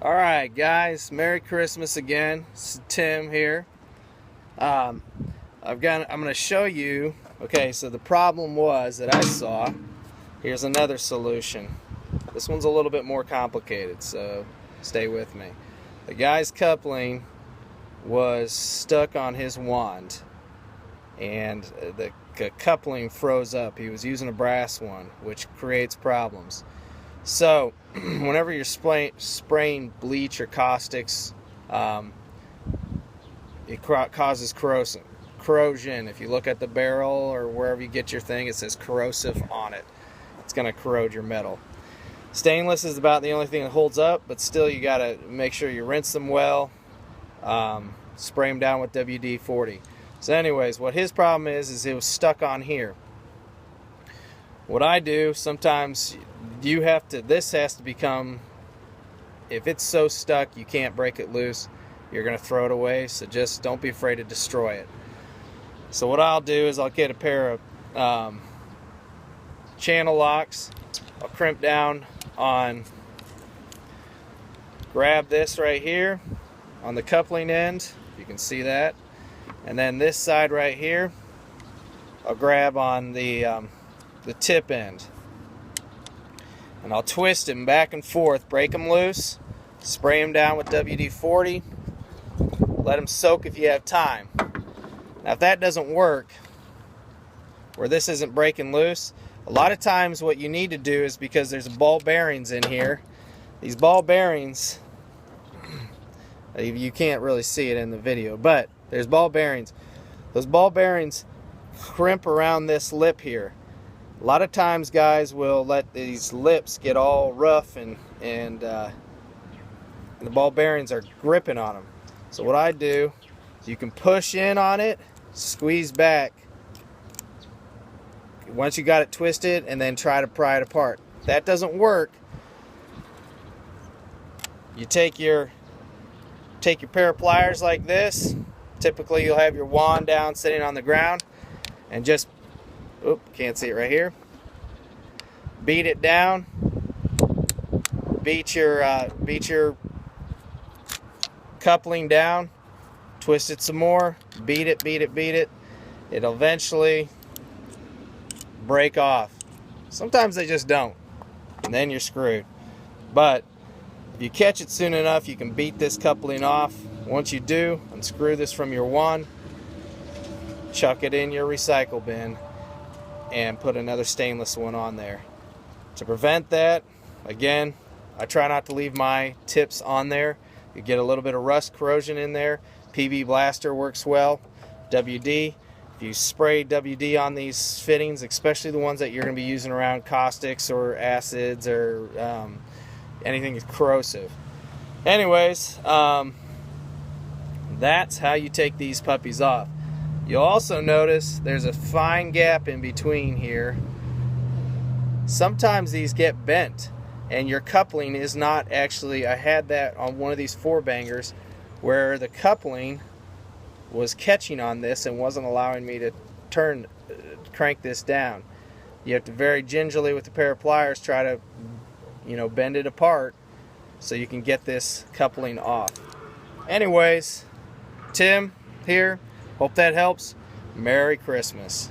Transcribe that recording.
Alright guys, Merry Christmas again. It's Tim here. I'm going to show you, okay, so the problem was that I saw, here's another solution. This one's a little bit more complicated, so stay with me. The guy's coupling was stuck on his wand, and the coupling froze up. He was using a brass one, which creates problems. So, whenever you're spraying bleach or caustics, it causes corrosion. If you look at the barrel or wherever you get your thing, it says corrosive on it. It's going to corrode your metal. Stainless is about the only thing that holds up, but still you got to make sure you rinse them well. Spray them down with WD-40. So anyways, what his problem is it was stuck on here. What I do, sometimes this has to become, if it's so stuck you can't break it loose, you're going to throw it away, so just don't be afraid to destroy it. So what I'll do is I'll get a pair of channel locks. I'll crimp down on, grab this right here on the coupling end, you can see that, and then this side right here I'll grab on the tip end, and I'll twist them back and forth, break them loose, spray them down with WD-40, let them soak if you have time. Now if that doesn't work, or this isn't breaking loose, a lot of times what you need to do is, because there's ball bearings in here, these ball bearings, you can't really see it in the video, but there's ball bearings. Those ball bearings crimp around this lip here. A lot of times guys will let these lips get all rough and the ball bearings are gripping on them. So what I do is you can push in on it, squeeze back once you got it twisted, and then try to pry it apart. If that doesn't work, you take your pair of pliers like this. Typically you'll have your wand down sitting on the ground, and just, can't see it right here, beat it down, beat your coupling down, twist it some more, beat it, it'll eventually break off. Sometimes they just don't, and then you're screwed. But if you catch it soon enough, you can beat this coupling off. Once you do, unscrew this from your wand, chuck it in your recycle bin, and put another stainless one on there. To prevent that, again, I try not to leave my tips on there. You get a little bit of rust corrosion in there. PB Blaster works well. WD. If you spray WD on these fittings, especially the ones that you're going to be using around caustics or acids or anything that's corrosive. Anyways, that's how you take these puppies off. You'll also notice there's a fine gap in between here. Sometimes these get bent and your coupling is not actually, I had that on one of these 4-bangers where the coupling was catching on this and wasn't allowing me to crank this down. You have to very gingerly with a pair of pliers try to, bend it apart so you can get this coupling off. Anyways, Tim here. Hope that helps. Merry Christmas.